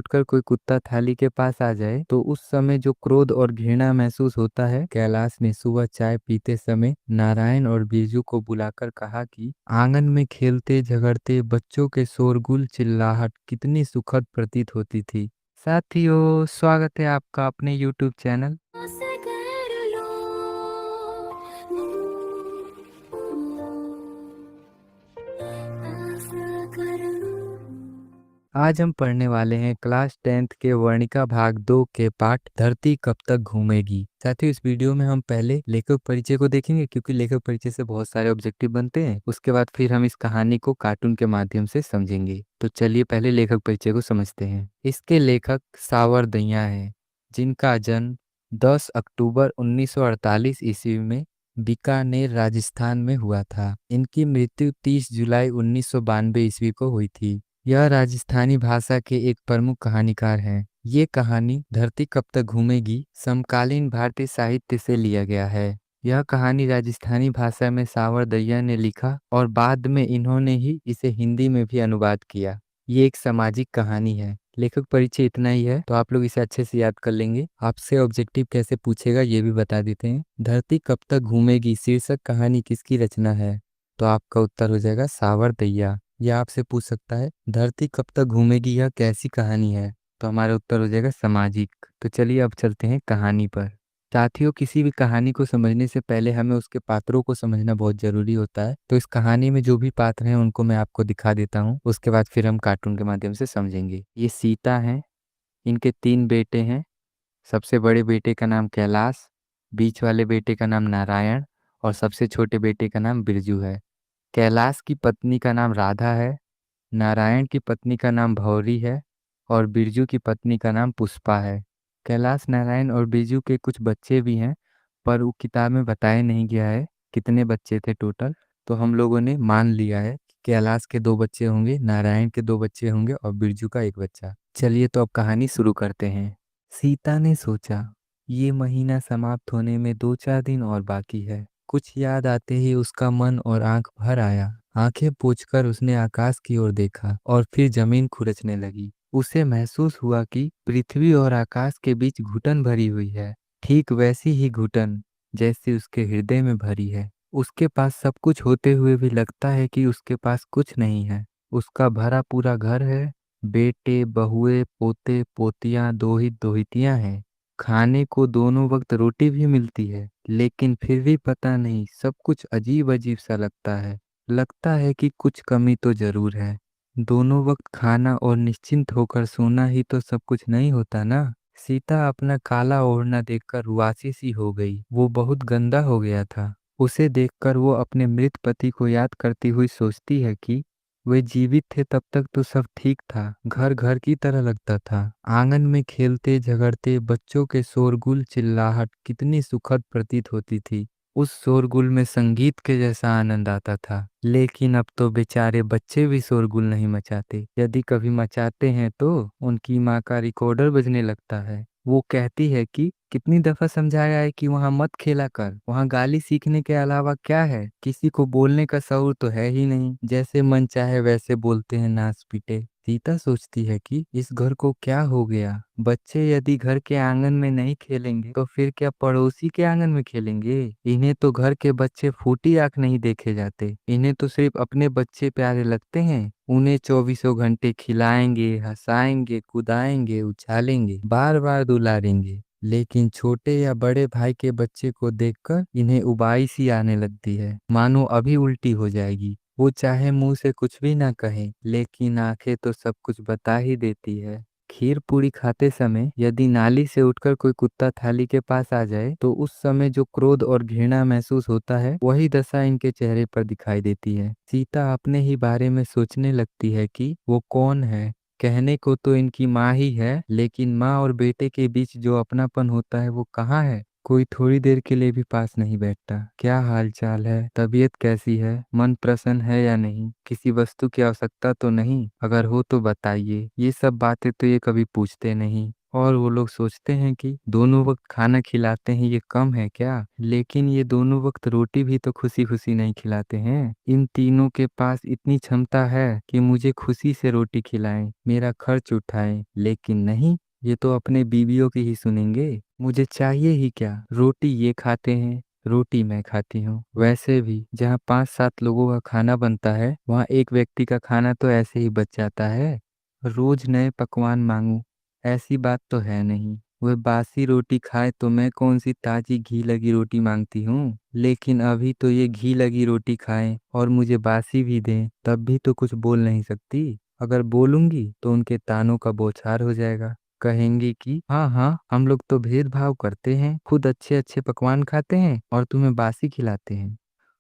उठकर कोई कुत्ता थाली के पास आ जाए तो उस समय जो क्रोध और घृणा महसूस होता है। कैलाश ने सुबह चाय पीते समय नारायण और बिरजू को बुलाकर कहा कि आंगन में खेलते झगड़ते बच्चों के शोरगुल चिल्लाहट कितनी सुखद प्रतीत होती थी। साथियों, स्वागत है आपका अपने YouTube चैनल। आज हम पढ़ने वाले हैं क्लास 10th के वर्णिका भाग 2 के पाठ धरती कब तक घूमेगी। साथियों, इस वीडियो में हम पहले लेखक परिचय को देखेंगे, क्योंकि लेखक परिचय से बहुत सारे ऑब्जेक्टिव बनते हैं। उसके बाद फिर हम इस कहानी को कार्टून के माध्यम से समझेंगे। तो चलिए पहले लेखक परिचय को समझते हैं। इसके लेखक सावर दहिया हैं, जिनका जन्म 10 अक्टूबर 1948 ईस्वी में बीकानेर राजस्थान में हुआ था। इनकी मृत्यु 30 जुलाई 1992 ईस्वी को हुई थी। यह राजस्थानी भाषा के एक प्रमुख कहानीकार हैं। ये कहानी धरती कब तक घूमेगी समकालीन भारतीय साहित्य से लिया गया है। यह कहानी राजस्थानी भाषा में सावर दहिया ने लिखा और बाद में इन्होंने ही इसे हिंदी में भी अनुवाद किया। ये एक सामाजिक कहानी है। लेखक परिचय इतना ही है, तो आप लोग इसे अच्छे से याद कर लेंगे। आपसे ऑब्जेक्टिव कैसे पूछेगा ये भी बता देते हैं। धरती कब तक घूमेगी शीर्षक कहानी किसकी रचना है? तो आपका उत्तर हो जाएगा सावर दहिया। यह आपसे पूछ सकता है धरती कब तक घूमेगी यह कैसी कहानी है? तो हमारा उत्तर हो जाएगा सामाजिक। तो चलिए अब चलते हैं कहानी पर। साथियों, किसी भी कहानी को समझने से पहले हमें उसके पात्रों को समझना बहुत जरूरी होता है। तो इस कहानी में जो भी पात्र हैं उनको मैं आपको दिखा देता हूँ, उसके बाद फिर हम कार्टून के माध्यम से समझेंगे। ये सीता हैं, इनके 3 बेटे हैं। सबसे बड़े बेटे का नाम कैलाश, बीच वाले बेटे का नाम नारायण और सबसे छोटे बेटे का नाम बिरजू है। कैलाश की पत्नी का नाम राधा है, नारायण की पत्नी का नाम भौरी है और बिरजू की पत्नी का नाम पुष्पा है। कैलाश, नारायण और बिरजू के कुछ बच्चे भी हैं, पर वो किताब में बताया नहीं गया है कितने बच्चे थे टोटल। तो हम लोगों ने मान लिया है कि कैलाश के 2 बच्चे होंगे, नारायण के 2 बच्चे होंगे और बिरजू का 1 बच्चा। चलिए तो अब कहानी शुरू करते हैं। सीता ने सोचा, ये महीना समाप्त होने में 2-4 दिन और बाकी है। कुछ याद आते ही उसका मन और आंख भर आया। आंखें पोंछकर उसने आकाश की ओर देखा और फिर जमीन खुरचने लगी। उसे महसूस हुआ कि पृथ्वी और आकाश के बीच घुटन भरी हुई है, ठीक वैसी ही घुटन जैसी उसके हृदय में भरी है। उसके पास सब कुछ होते हुए भी लगता है कि उसके पास कुछ नहीं है। उसका भरा पूरा घर है, बेटे बहुए पोते पोतियां दोहित दोहितियां हैं। खाने को दोनों वक्त रोटी भी मिलती है, लेकिन फिर भी पता नहीं सब कुछ अजीब अजीब सा लगता है। लगता है कि कुछ कमी तो जरूर है। दोनों वक्त खाना और निश्चिंत होकर सोना ही तो सब कुछ नहीं होता ना। सीता अपना काला ओढ़ना देखकर उदासी सी हो गई। वो बहुत गंदा हो गया था। उसे देखकर वो अपने मृत पति को याद करती हुई सोचती है कि वे जीवित थे तब तक तो सब ठीक था। घर घर की तरह लगता था। आंगन में खेलते झगड़ते बच्चों के शोरगुल चिल्लाहट कितनी सुखद प्रतीत होती थी। उस शोरगुल में संगीत के जैसा आनंद आता था। लेकिन अब तो बेचारे बच्चे भी शोरगुल नहीं मचाते। यदि कभी मचाते हैं तो उनकी माँ का रिकॉर्डर बजने लगता है। वो कहती है कि कितनी दफा समझाया है कि वहां मत खेला कर, वहां गाली सीखने के अलावा क्या है, किसी को बोलने का शऊर तो है ही नहीं, जैसे मन चाहे वैसे बोलते हैं नाच पीटे। सीता सोचती है कि इस घर को क्या हो गया। बच्चे यदि घर के आंगन में नहीं खेलेंगे तो फिर क्या पड़ोसी के आंगन में खेलेंगे? इन्हें तो घर के बच्चे फूटी आंख नहीं देखे जाते। इन्हें तो सिर्फ अपने बच्चे प्यारे लगते हैं। उन्हें चौबीसों घंटे खिलाएंगे, हंसाएंगे, कुदाएंगे, उछालेंगे, बार बार दुलारेंगे। लेकिन छोटे या बड़े भाई के बच्चे को देखकर इन्हें उबाई सी आने लगती है, मानो अभी उल्टी हो जाएगी। वो चाहे मुंह से कुछ भी ना कहे, लेकिन आंखें तो सब कुछ बता ही देती है। खीर पूरी खाते समय यदि नाली से उठकर कोई कुत्ता थाली के पास आ जाए तो उस समय जो क्रोध और घृणा महसूस होता है, वही दशा इनके चेहरे पर दिखाई देती है। सीता अपने ही बारे में सोचने लगती है कि वो कौन है। कहने को तो इनकी माँ ही है, लेकिन माँ और बेटे के बीच जो अपनापन होता है वो कहाँ है? कोई थोड़ी देर के लिए भी पास नहीं बैठता। क्या हाल चाल है, तबीयत कैसी है, मन प्रसन्न है या नहीं, किसी वस्तु की आवश्यकता तो नहीं, अगर हो तो बताइए। ये सब बातें तो ये कभी पूछते नहीं। और वो लोग सोचते हैं कि दोनों वक्त खाना खिलाते हैं, ये कम है क्या? लेकिन ये दोनों वक्त रोटी भी तो खुशी खुशी नहीं खिलाते हैं। इन तीनों के पास इतनी क्षमता है कि मुझे खुशी से रोटी खिलाएं, मेरा खर्च उठाएं, लेकिन नहीं, ये तो अपने बीवियों की ही सुनेंगे। मुझे चाहिए ही क्या? रोटी ये खाते हैं, रोटी मैं खाती हूँ। वैसे भी जहाँ 5-7 लोगों का खाना बनता है, वहाँ एक व्यक्ति का खाना तो ऐसे ही बच जाता है। रोज नए पकवान मांगू, ऐसी बात तो है नहीं। वह बासी रोटी खाए तो मैं कौन सी ताजी घी लगी रोटी मांगती हूँ। लेकिन अभी तो ये घी लगी रोटी खाएं और मुझे बासी भी दें, तब भी तो कुछ बोल नहीं सकती। अगर बोलूंगी तो उनके तानों का बौछार हो जाएगा। कहेंगी कि हाँ हाँ, हम लोग तो भेदभाव करते हैं, खुद अच्छे अच्छे पकवान खाते हैं और तुम्हें बासी खिलाते हैं।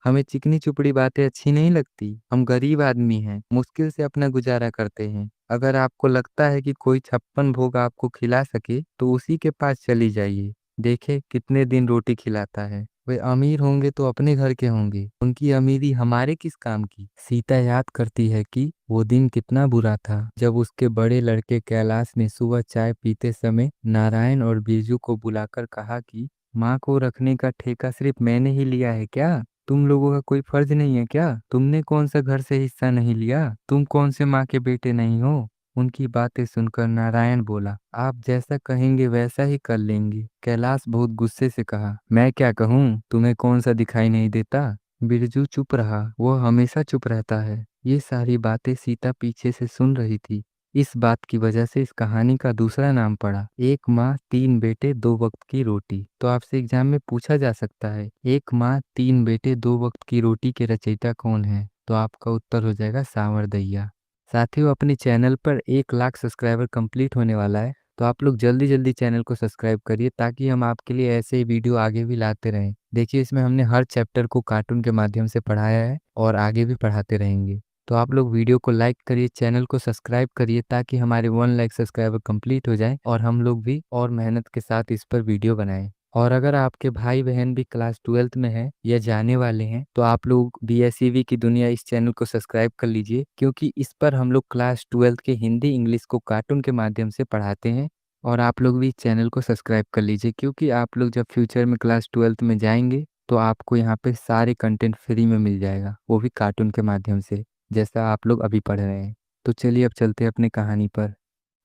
हमें चिकनी चुपड़ी बातें अच्छी नहीं लगती। हम गरीब आदमी हैं, मुश्किल से अपना गुजारा करते हैं। अगर आपको लगता है कि कोई 56 भोग आपको खिला सके तो उसी के पास चली जाइए, देखे कितने दिन रोटी खिलाता है। वे अमीर होंगे तो अपने घर के होंगे, उनकी अमीरी हमारे किस काम की। सीता याद करती है कि वो दिन कितना बुरा था जब उसके बड़े लड़के कैलाश ने सुबह चाय पीते समय नारायण और बिरजू को बुलाकर कहा कि माँ को रखने का ठेका सिर्फ मैंने ही लिया है क्या? तुम लोगों का कोई फर्ज नहीं है क्या? तुमने कौन सा घर से हिस्सा नहीं लिया? तुम कौन से माँ के बेटे नहीं हो? उनकी बातें सुनकर नारायण बोला, आप जैसा कहेंगे वैसा ही कर लेंगे। कैलाश बहुत गुस्से से कहा, मैं क्या कहूँ, तुम्हें कौन सा दिखाई नहीं देता? बिरजू चुप रहा, वो हमेशा चुप रहता है। ये सारी बातें सीता पीछे से सुन रही थी। इस बात की वजह से इस कहानी का दूसरा नाम पड़ा, एक माँ तीन बेटे दो वक्त की रोटी। तो आपसे एग्जाम में पूछा जा सकता है, एक माँ तीन बेटे दो वक्त की रोटी के रचयिता कौन है? तो आपका उत्तर हो जाएगा सांवरदैया। साथियों, अपने चैनल पर 1 लाख सब्सक्राइबर कंप्लीट होने वाला है, तो आप लोग जल्दी जल्दी चैनल को सब्सक्राइब करिए ताकि हम आपके लिए ऐसे ही वीडियो आगे भी लाते रहें। देखिए, इसमें हमने हर चैप्टर को कार्टून के माध्यम से पढ़ाया है और आगे भी पढ़ाते रहेंगे। तो आप लोग वीडियो को लाइक करिए, चैनल को सब्सक्राइब करिए ताकि हमारे 1 लाख सब्सक्राइबर कंप्लीट हो जाए और हम लोग भी और मेहनत के साथ इस पर वीडियो बनाएं। और अगर आपके भाई बहन भी क्लास 12th में हैं या जाने वाले हैं तो आप लोग BSEV की दुनिया इस चैनल को सब्सक्राइब कर लीजिए, क्योंकि इस पर हम लोग क्लास 12th के हिंदी इंग्लिश को कार्टून के माध्यम से पढ़ाते हैं। और आप लोग भी चैनल को सब्सक्राइब कर लीजिए, क्योंकि आप लोग जब फ्यूचर में क्लास 12th में जाएंगे तो आपको यहाँ पे सारे कंटेंट फ्री में मिल जाएगा, वो भी कार्टून के माध्यम से, जैसा आप लोग अभी पढ़ रहे हैं। तो चलिए अब चलते हैं अपनी कहानी पर।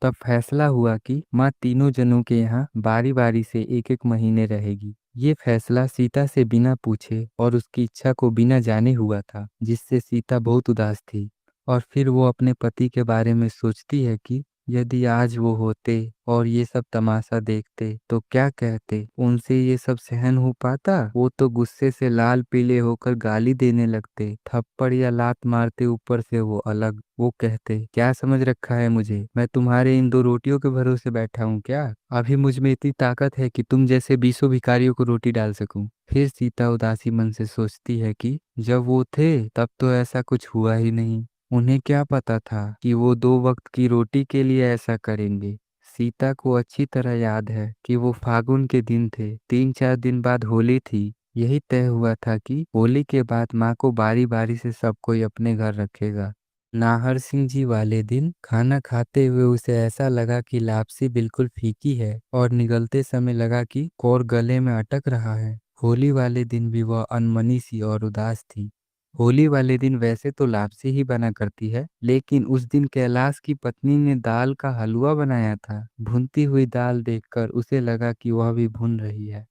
तब फैसला हुआ कि माँ तीनों जनों के यहाँ बारी बारी से एक एक महीने रहेगी। ये फैसला सीता से बिना पूछे और उसकी इच्छा को बिना जाने हुआ था, जिससे सीता बहुत उदास थी। और फिर वो अपने पति के बारे में सोचती है कि यदि आज वो होते और ये सब तमाशा देखते तो क्या कहते, उनसे ये सब सहन हो पाता? वो तो गुस्से से लाल पीले होकर गाली देने लगते, थप्पड़ या लात मारते, ऊपर से वो अलग। वो कहते, क्या समझ रखा है मुझे, मैं तुम्हारे इन 2 रोटियों के भरोसे बैठा हूँ क्या? अभी मुझ में इतनी ताकत है कि तुम जैसे 20 भिखारियों को रोटी डाल सकूं। फिर सीता उदासी मन से सोचती है कि जब वो थे तब तो ऐसा कुछ हुआ ही नहीं। उन्हें क्या पता था कि वो 2 वक्त की रोटी के लिए ऐसा करेंगे। सीता को अच्छी तरह याद है कि वो फागुन के दिन थे, 3-4 दिन बाद होली थी। यही तय हुआ था कि होली के बाद माँ को बारी बारी से सब कोई अपने घर रखेगा। नाहर सिंह जी वाले दिन खाना खाते हुए उसे ऐसा लगा कि लापसी बिल्कुल फीकी है और निगलते समय लगा कि कौर गले में अटक रहा है। होली वाले दिन भी वह अनमनी सी और उदास थी। होली वाले दिन वैसे तो लापसी ही बना करती है, लेकिन उस दिन कैलाश की पत्नी ने दाल का हलवा बनाया था। भुनती हुई दाल देखकर उसे लगा कि वह भी भुन रही है।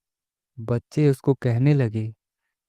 बच्चे उसको कहने लगे,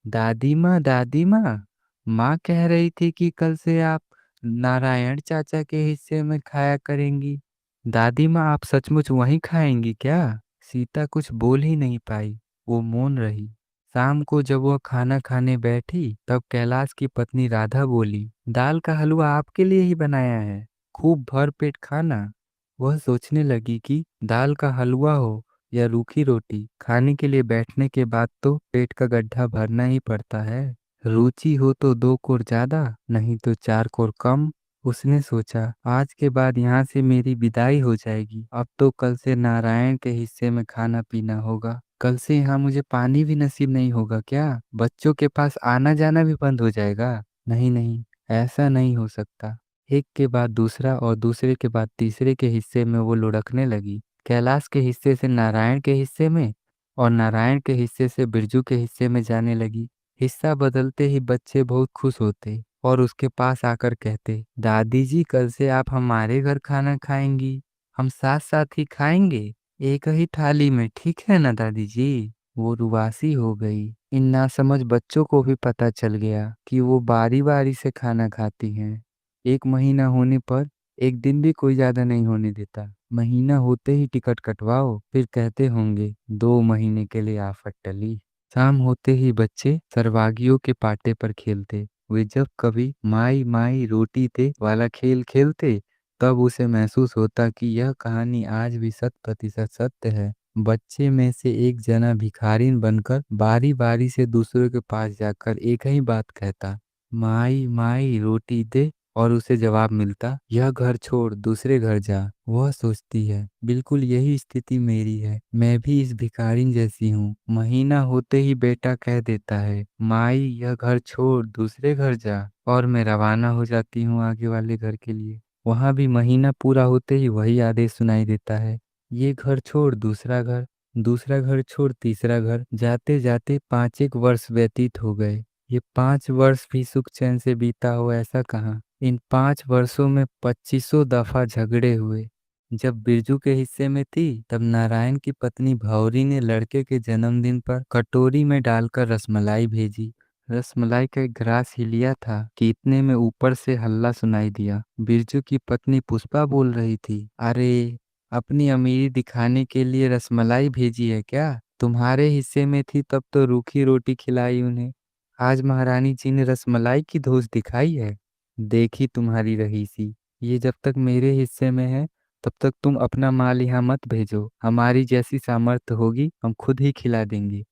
दादी माँ, माँ कह रही थी कि कल से आप नारायण चाचा के हिस्से में खाया करेंगी। दादी माँ, आप सचमुच वहीं खाएंगी क्या? सीता कुछ बोल ही नहीं पाई, वो मौन रही। शाम को जब वह खाना खाने बैठी तब कैलाश की पत्नी राधा बोली, दाल का हलवा आपके लिए ही बनाया है, खूब भर पेट खाना। वह सोचने लगी कि दाल का हलवा हो या रूखी रोटी, खाने के लिए बैठने के बाद तो पेट का गड्ढा भरना ही पड़ता है। रुचि हो तो 2 कोर ज्यादा, नहीं तो 4 कोर कम। उसने सोचा, आज के बाद यहाँ से मेरी विदाई हो जाएगी। अब तो कल से नारायण के हिस्से में खाना पीना होगा। कल से यहाँ मुझे पानी भी नसीब नहीं होगा क्या? बच्चों के पास आना जाना भी बंद हो जाएगा? नहीं नहीं, ऐसा नहीं हो सकता। एक के बाद दूसरा और दूसरे के बाद तीसरे के हिस्से में वो लुढ़कने लगी। कैलाश के हिस्से से नारायण के हिस्से में और नारायण के हिस्से से बिरजू के हिस्से में जाने लगी। हिस्सा बदलते ही बच्चे बहुत खुश होते और उसके पास आकर कहते, दादी जी कल से आप हमारे घर खाना खाएंगी, हम साथ साथ ही खाएंगे, एक ही थाली में, ठीक है ना दादी जी। वो रुआसी हो गई। इन नासमझ बच्चों को भी पता चल गया कि वो बारी बारी से खाना खाती हैं। एक महीना होने पर एक दिन भी कोई ज्यादा नहीं होने देता। महीना होते ही टिकट कटवाओ, फिर कहते होंगे 2 महीने के लिए आफत टली। शाम होते ही बच्चे सर्वागियों के पाटे पर खेलते। वे जब कभी माई माई रोटी दे वाला खेल खेलते तब उसे महसूस होता कि यह कहानी आज भी 100% सत्य है। बच्चे में से एक जना भिखारिन बनकर बारी बारी से दूसरों के पास जाकर एक ही बात कहता, माई माई रोटी दे, और उसे जवाब मिलता, यह घर छोड़ दूसरे घर जा। वह सोचती है, बिल्कुल यही स्थिति मेरी है, मैं भी इस भिखारिन जैसी हूँ। महीना होते ही बेटा कह देता है, माई यह घर छोड़ दूसरे घर जा, और मैं रवाना हो जाती हूँ आगे वाले घर के लिए। वहां भी महीना पूरा होते ही वही आदेश सुनाई देता है, ये घर छोड़ दूसरा घर, दूसरा घर छोड़ तीसरा घर। जाते जाते 5 एक वर्ष व्यतीत हो गए। ये 5 वर्ष भी सुख चैन से बीता हो ऐसा कहाँ। इन 5 वर्षों में 2500 दफा झगड़े हुए। जब बिरजू के हिस्से में थी तब नारायण की पत्नी भौरी ने लड़के के जन्मदिन पर कटोरी में डालकर रसमलाई भेजी। रसमलाई का एक ग्रास ही लिया था कि इतने में ऊपर से हल्ला सुनाई दिया। बिरजू की पत्नी पुष्पा बोल रही थी, अरे अपनी अमीरी दिखाने के लिए रसमलाई भेजी है क्या? तुम्हारे हिस्से में थी तब तो रूखी रोटी खिलाई उन्हें, आज महारानी जी ने रसमलाई की धोस दिखाई है। देखी तुम्हारी रहीसी, ये जब तक मेरे हिस्से में है तब तक तुम अपना माल यहाँ मत भेजो, हमारी जैसी सामर्थ्य होगी हम खुद ही खिला देंगे।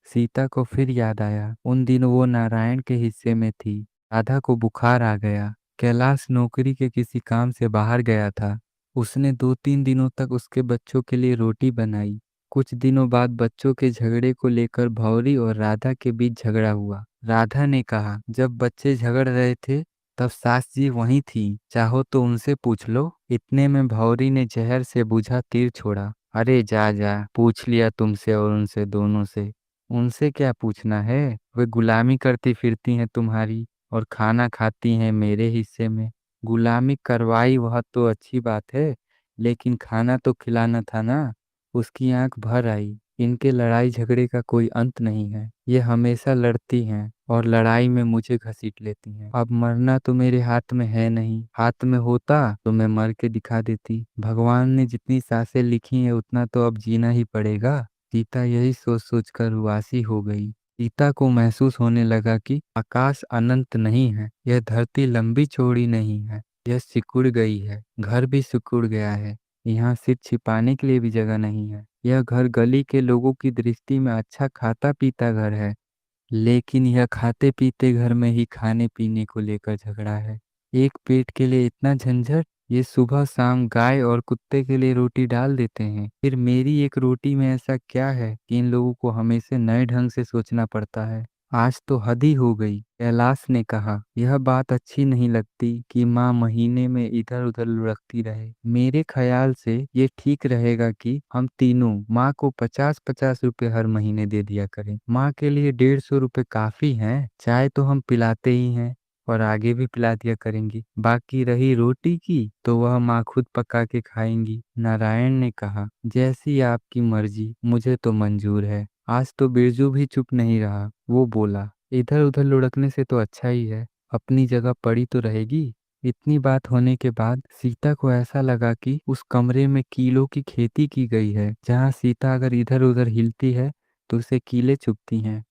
सीता को फिर याद आया, उन दिनों वो नारायण के हिस्से में थी। राधा को बुखार आ गया। कैलाश नौकरी के किसी काम से बाहर गया था। उसने 2 3 दिनों तक उसके बच्चों के लिए रोटी बनाई। कुछ दिनों बाद बच्चों के झगड़े को लेकर भौरी और राधा के बीच झगड़ा हुआ। राधा ने कहा, जब बच्चे झगड़ रहे थे तब सास जी वहीं थी, चाहो तो उनसे पूछ लो। इतने में भौरी ने जहर से बुझा तीर छोड़ा। अरे जा जा, पूछ लिया तुमसे और उनसे दोनों से। उनसे क्या पूछना है, वे गुलामी करती फिरती हैं तुम्हारी और खाना खाती हैं मेरे हिस्से में। गुलामी करवाई वह तो अच्छी बात है, लेकिन खाना तो खिलाना था ना। उसकी आंख भर आई। इनके लड़ाई झगड़े का कोई अंत नहीं है। ये हमेशा लड़ती हैं और लड़ाई में मुझे घसीट लेती हैं। अब मरना तो मेरे हाथ में है नहीं, हाथ में होता तो मैं मर के दिखा देती। भगवान ने जितनी सांसें लिखी हैं उतना तो अब जीना ही पड़ेगा। सीता यही सोच सोच कर उदासी हो गई। सीता को महसूस होने लगा कि आकाश अनंत नहीं है, यह धरती लंबी चौड़ी नहीं है, यह सिकुड़ गई है, घर भी सिकुड़ गया है। यहाँ सिर छिपाने के लिए भी जगह नहीं है। यह घर गली के लोगों की दृष्टि में अच्छा खाता पीता घर है, लेकिन यह खाते पीते घर में ही खाने पीने को लेकर झगड़ा है। एक पेट के लिए इतना झंझट। ये सुबह शाम गाय और कुत्ते के लिए रोटी डाल देते हैं, फिर मेरी एक रोटी में ऐसा क्या है कि इन लोगों को हमेशा नए ढंग से सोचना पड़ता है। आज तो हद ही हो गई। कैलाश ने कहा, यह बात अच्छी नहीं लगती कि माँ महीने में इधर उधर लुढ़कती रहे। मेरे ख्याल से ये ठीक रहेगा कि हम तीनों माँ को 50-50 रुपए हर महीने दे दिया करें। माँ के लिए 150 रुपए काफी हैं। चाय तो हम पिलाते ही हैं और आगे भी पिला दिया करेंगी। बाकी रही रोटी की तो वह माँ खुद पका के खाएंगी। नारायण ने कहा, जैसी आपकी मर्जी, मुझे तो मंजूर है। आज तो बिरजू भी चुप नहीं रहा। वो बोला, इधर उधर लुढ़कने से तो अच्छा ही है, अपनी जगह पड़ी तो रहेगी। इतनी बात होने के बाद सीता को ऐसा लगा कि उस कमरे में कीलों की खेती की गई है। जहाँ सीता अगर इधर उधर हिलती है तो उसे कीले चुभती हैं।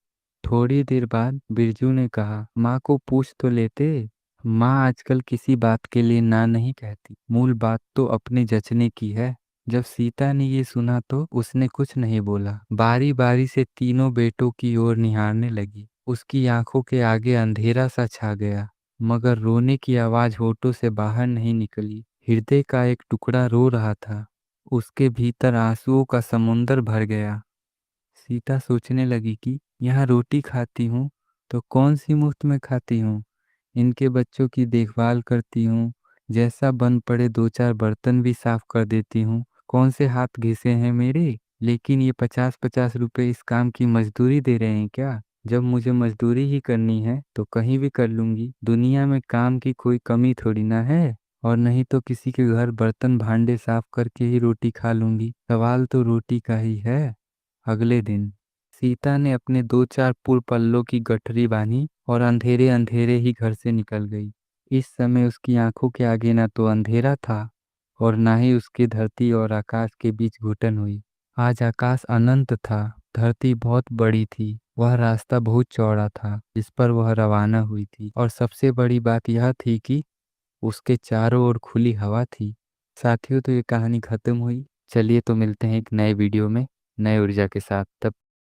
थोड़ी देर बाद बिरजू ने कहा, माँ को पूछ तो लेते। माँ आजकल किसी बात के लिए ना नहीं कहती, मूल बात तो अपने जचने की है। जब सीता ने ये सुना तो उसने कुछ नहीं बोला, बारी बारी से तीनों बेटों की ओर निहारने लगी। उसकी आंखों के आगे अंधेरा सा छा गया, मगर रोने की आवाज होठों से बाहर नहीं निकली। हृदय का एक टुकड़ा रो रहा था, उसके भीतर आंसुओं का समुंदर भर गया। सीता सोचने लगी कि यहाँ रोटी खाती हूँ तो कौन सी मुफ्त में खाती हूँ। इनके बच्चों की देखभाल करती हूँ, जैसा बन पड़े 2 4 बर्तन भी साफ कर देती हूँ। कौन से हाथ घिसे हैं मेरे। लेकिन ये 50-50 रुपए इस काम की मजदूरी दे रहे हैं क्या। जब मुझे मजदूरी ही करनी है तो कहीं भी कर लूंगी। दुनिया में काम की कोई कमी थोड़ी ना है। और नहीं तो किसी के घर बर्तन भांडे साफ करके ही रोटी खा लूंगी। सवाल तो रोटी का ही है। अगले दिन सीता ने अपने 2-4 पल्लों की गठरी बांधी और अंधेरे अंधेरे ही घर से निकल गई। इस समय उसकी आंखों के आगे ना तो अंधेरा था और ना ही उसके धरती और आकाश के बीच घुटन हुई। आज आकाश अनंत था, धरती बहुत बड़ी थी, वह रास्ता बहुत चौड़ा था जिस पर वह रवाना हुई थी। और सबसे बड़ी बात यह थी कि उसके चारों ओर खुली हवा थी। साथियों, तो ये कहानी खत्म हुई। चलिए तो मिलते हैं एक नए वीडियो में नए ऊर्जा के साथ। तब